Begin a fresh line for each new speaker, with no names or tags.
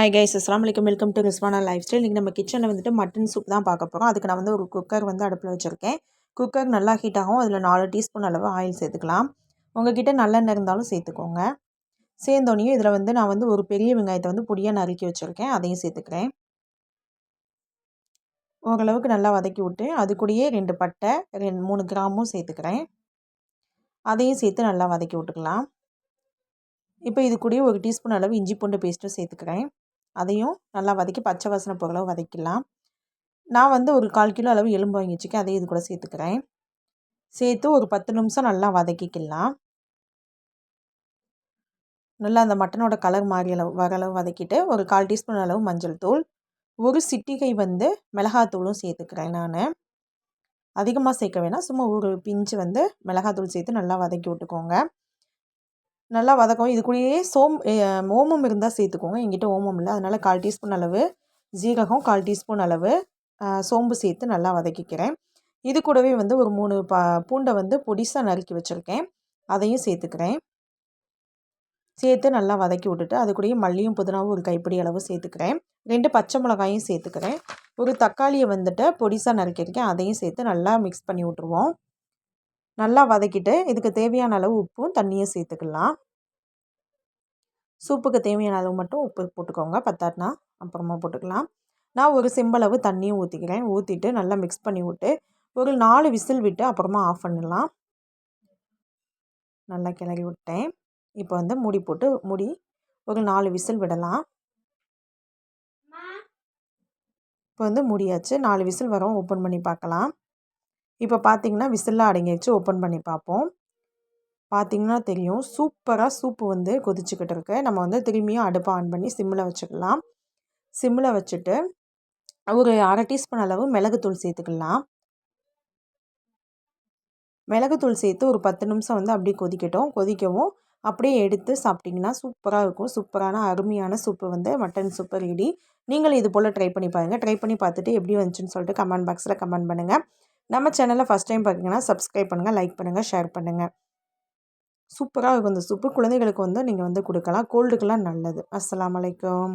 Hi guys, அஸ்ஸலாமு அலைக்கும். Welcome to Rizwana life style. இன்றைக்கி நம்ம கிச்சனில் வந்துட்டு மட்டன் சூப் தான் பார்க்க போகிறோம். அதுக்கு நான் வந்து ஒரு குக்கர் வந்து அடுப்பில் வச்சுருக்கேன். குக்கர் நல்லா ஹீட் ஆகும். அதில் 4 டீஸ்பூன் அளவு ஆயில் சேர்த்துக்கலாம். உங்கள்கிட்ட நல்லெண்ணெய் இருந்தாலும் சேர்த்துக்கோங்க. சேர்ந்தோடனையும் இதில் வந்து நான் வந்து ஒரு பெரிய வெங்காயத்தை வந்து பொடியாக நறுக்கி வச்சுருக்கேன். அதையும் சேர்த்துக்கிறேன். ஓரளவுக்கு நல்லா வதக்கி விட்டு அது கூடயே 2 பட்டை 3 கிராமும் சேர்த்துக்கிறேன். அதையும் சேர்த்து நல்லா வதக்கி விட்டுக்கலாம். இப்போ இது கூடயே 1 டீஸ்பூன் அளவு இஞ்சி பூண்டு பேஸ்ட்டும் சேர்த்துக்கிறேன். அதையும் நல்லா வதக்கி பச்சை வாசனை போகிற அளவு வதக்கிடலாம். நான் வந்து ஒரு 1/4 கிலோ அளவு எலும்பு வாங்கி வச்சுருக்கேன். அதையும் இது கூட சேர்த்துக்கிறேன். சேர்த்து ஒரு 10 நிமிஷம் நல்லா வதக்கிக்கலாம். நல்லா அந்த மட்டனோட கலர் மாறி வர அளவு வதக்கிட்டு ஒரு 1/4 டீஸ்பூன் அளவு மஞ்சள் தூள், ஒரு சிட்டிகை வந்து மிளகாத்தூளும் சேர்த்துக்கிறேன். நான் அதிகமாக சேர்க்க வேணாம், சும்மா ஒரு பிஞ்சு வந்து மிளகாத்தூள் சேர்த்து நல்லா வதக்கி விட்டுக்கோங்க. நல்லா வதக்கும். இது கூடயே ஓமம் இருந்தால் சேர்த்துக்கோங்க. என்கிட்ட ஓமம் இல்லை, அதனால் 1/4 டீஸ்பூன் அளவு ஜீரகம், 1/4 டீஸ்பூன் அளவு சோம்பு சேர்த்து நல்லா வதக்கிக்கிறேன். இது கூடவே வந்து ஒரு 3 பூண்டை வந்து பொடிசாக நறுக்கி வச்சுருக்கேன். அதையும் சேர்த்துக்கிறேன். சேர்த்து நல்லா வதக்கி விட்டுட்டு அது கூடயே மல்லியும் புதினாவும் ஒரு கைப்பிடி அளவு சேர்த்துக்கிறேன். 2 பச்சை மிளகாயும் சேர்த்துக்கிறேன். ஒரு தக்காளியை வந்துட்டு பொடிசாக நறுக்கியிருக்கேன். அதையும் சேர்த்து நல்லா மிக்ஸ் பண்ணி விட்ருவோம். நல்லா வதக்கிட்டு இதுக்கு தேவையான அளவு உப்பும் தண்ணியும் சேர்த்துக்கலாம். சூப்புக்கு தேவையான அளவு மட்டும் உப்பு போட்டுக்கோங்க, பத்தாட்டினா அப்புறமா போட்டுக்கலாம். நான் ஒரு செம்பளவு தண்ணியும் ஊற்றிக்கிறேன். ஊற்றிட்டு நல்லா மிக்ஸ் பண்ணி விட்டு ஒரு 4 விசில் விட்டு அப்புறமா ஆஃப் பண்ணிடலாம். நல்லா கிளறி விட்டேன். இப்போ வந்து மூடி ஒரு 4 விசில் விடலாம். இப்போ வந்து மூடியாச்சு. 4 விசில் வரும். ஓப்பன் பண்ணி பார்க்கலாம். இப்போ பார்த்திங்கன்னா விசில்லாம் அடங்கிடுச்சு. ஓப்பன் பண்ணி பார்ப்போம். பார்த்திங்கன்னா தெரியும், சூப்பராக சூப்பு வந்து கொதிச்சுக்கிட்டு இருக்கு. நம்ம வந்து திரும்பியும் அடுப்பை ஆன் பண்ணி சிம்மில் வச்சுக்கலாம். சிம்மில் வச்சுட்டு ஒரு 1/2 டீஸ்பூன் அளவு மிளகுத்தூள் சேர்த்துக்கலாம். மிளகுத்தூள் சேர்த்து ஒரு 10 நிமிஷம் வந்து அப்படியே கொதிக்கவும் அப்படியே எடுத்து சாப்பிட்டிங்கன்னா சூப்பராக இருக்கும். சூப்பரான அருமையான சூப்பு வந்து மட்டன் சூப்பு ரெடி. நீங்களும் இது போல் ட்ரை பண்ணி பாருங்கள். ட்ரை பண்ணி பார்த்துட்டு எப்படி வந்துச்சுன்னு சொல்லிட்டு கமெண்ட் பாக்ஸில் கமெண்ட் பண்ணுங்கள். நம்ம சேனலை ஃபஸ்ட் டைம் பார்த்திங்கன்னா சப்ஸ்கிரைப் பண்ணுங்கள், லைக் பண்ணுங்கள், ஷேர் பண்ணுங்கள். சூப்பராக இருக்கும் இந்த சூப்பு. குழந்தைகளுக்கு வந்து நீங்கள் வந்து கொடுக்கலாம். கோல்டுக்கெல்லாம் நல்லது. அஸ்ஸலாமு அலைக்கும்.